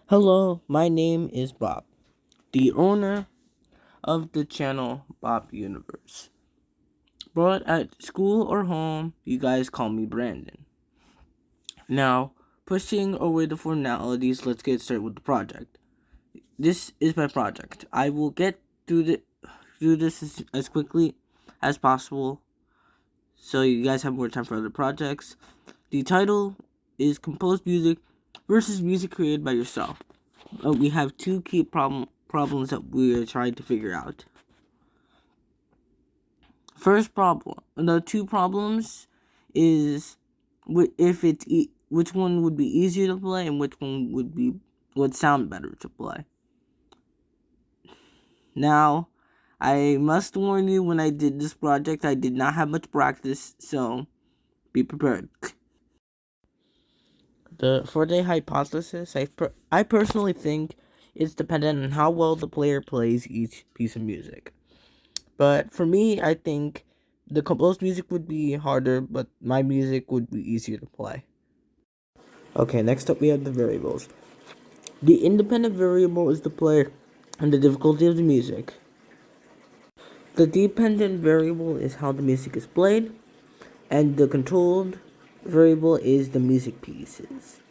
Hello, my name is Bob, the owner of the channel Bob Universe. But at school or home, you guys call me Brandon. Now, pushing away the formalities, let's get started with the project. This is my project. I will get through this as quickly as possible so you guys have more time for other projects. The title is Composed Music versus Music Created by Yourself. We have two key problems that we are trying to figure out. First problem, the two problems is if it's which one would be easier to play and which one would sound better to play. Now, I must warn you, when I did this project, I did not have much practice, so be prepared. For the hypothesis, I personally think it's dependent on how well the player plays each piece of music. But for me, I think the composed music would be harder, but my music would be easier to play. Okay, next up we have the variables. The independent variable is the player and the difficulty of the music. The dependent variable is how the music is played, and the controlled variable is the music pieces.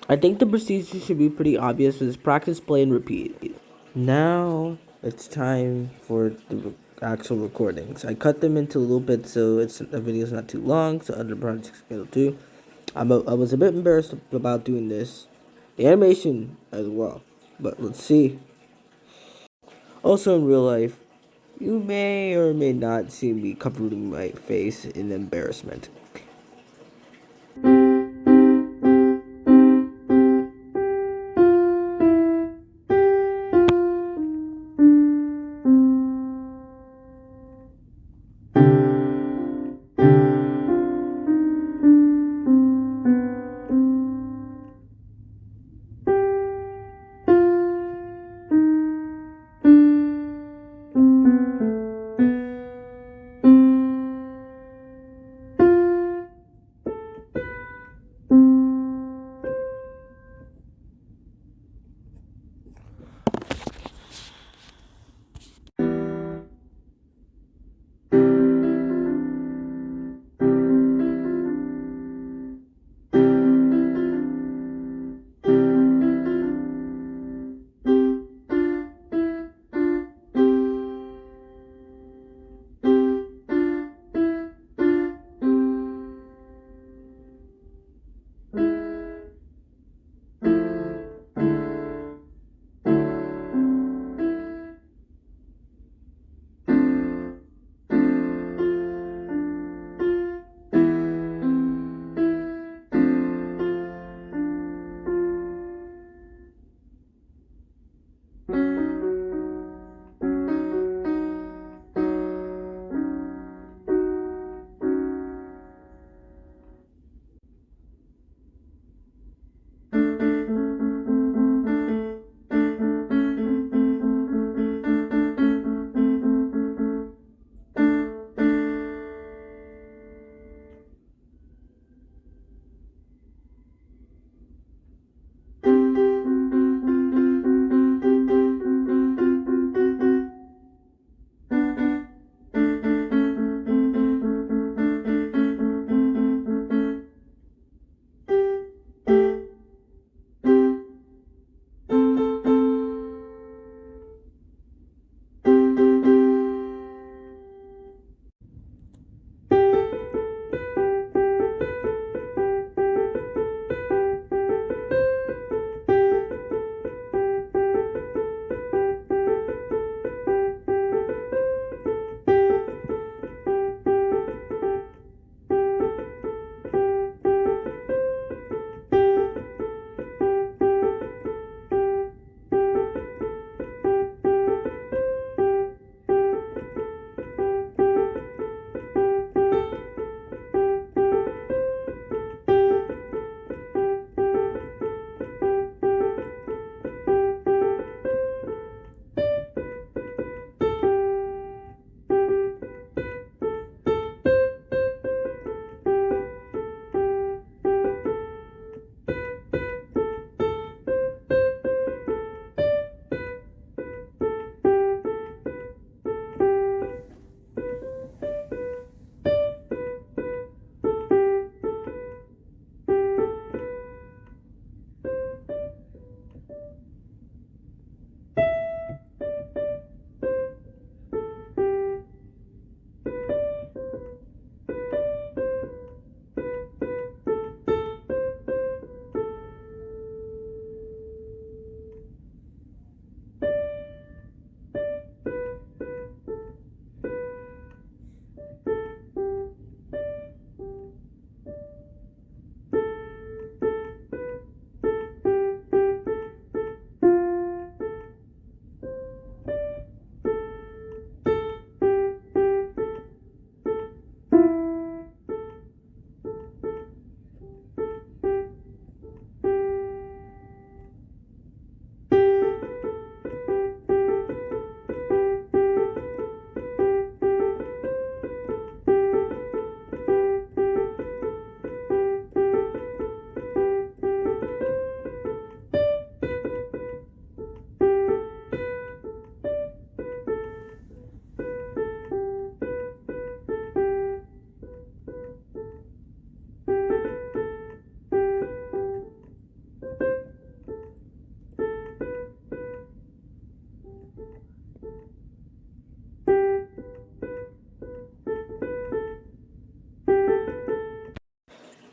I think the procedure should be pretty obvious. It's practice, play, and repeat. Now it's time for the actual recordings. I cut them into little bits so the video's not too long, so other projects can go too. I was a bit embarrassed about doing this, the animation as well, but let's see. Also in real life, you may or may not see me covering my face in embarrassment.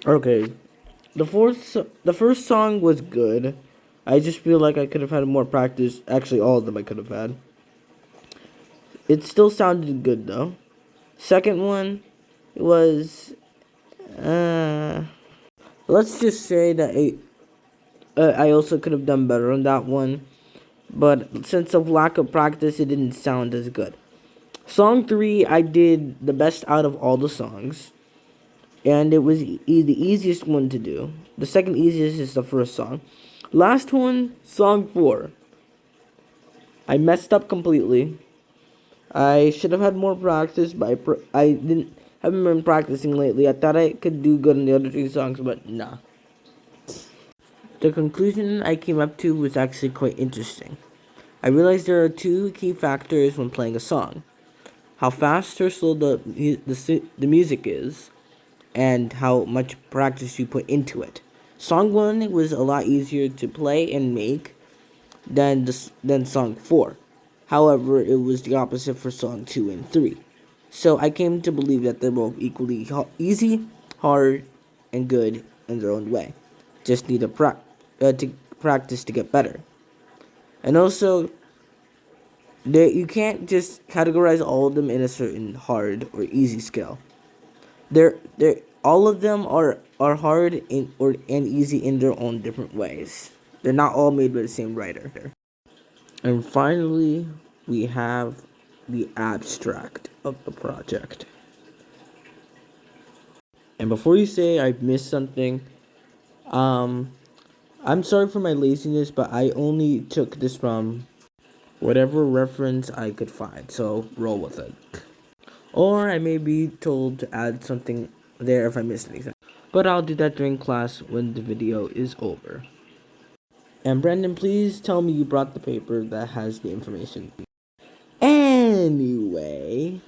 Okay, the first song was good. I just feel like I could have had more practice. Actually, all of them I could have had. It still sounded good though. Second one was uh let's just say that I also could have done better on that one, but since of lack of practice, it didn't sound as good. Song 3, I did the best out of all the songs, and it was the easiest one to do. The second easiest is the first song. Last one, song 4. I messed up completely. I should have had more practice, but I didn't haven't been practicing lately. I thought I could do good on the other three songs, but nah. The conclusion I came up to was actually quite interesting. I realized there are two key factors when playing a song: how fast or slow the music is, and how much practice you put into it. Song 1 was a lot easier to play and make than song 4. However, it was the opposite for song 2 and 3. So I came to believe that they're both equally easy, hard, and good in their own way. Just need to practice to get better. And also, you can't just categorize all of them in a certain hard or easy scale. They're all of them are hard and easy in their own different ways. They're not all made by the same writer. And finally, we have the abstract of the project. And before you say I've missed something, um, I'm sorry for my laziness, but I only took this from whatever reference I could find, so roll with it. Or I may be told to add something there if I missed anything. But I'll do that during class when the video is over. And Brandon, please tell me you brought the paper that has the information. Anyway,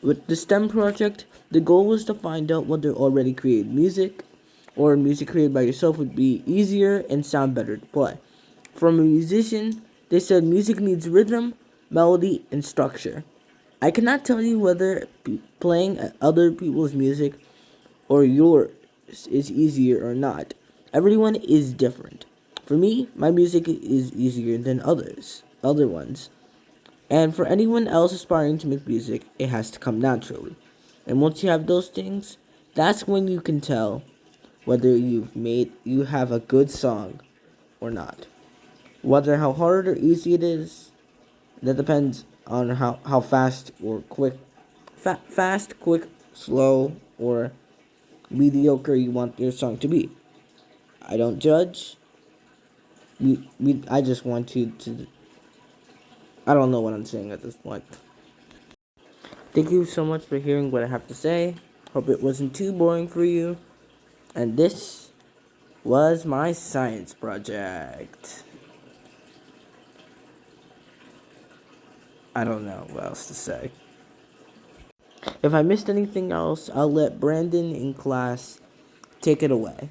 with the STEM project, the goal was to find out whether already created music or music created by yourself would be easier and sound better to play. From a musician, they said music needs rhythm, melody, and structure. I cannot tell you whether playing other people's music or yours is easier or not. Everyone is different. For me, my music is easier than other ones. And for anyone else aspiring to make music, it has to come naturally. And once you have those things, that's when you can tell whether you have a good song or not. Whether how hard or easy it is, that depends on how fast or quick, fast, quick, slow, or mediocre you want your song to be. I don't judge. I just want you to. I don't know what I'm saying at this point. Thank you so much for hearing what I have to say. Hope it wasn't too boring for you. And this was my science project. I don't know what else to say. If I missed anything else, I'll let Brandon in class take it away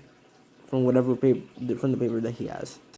from whatever paper from the paper that he has.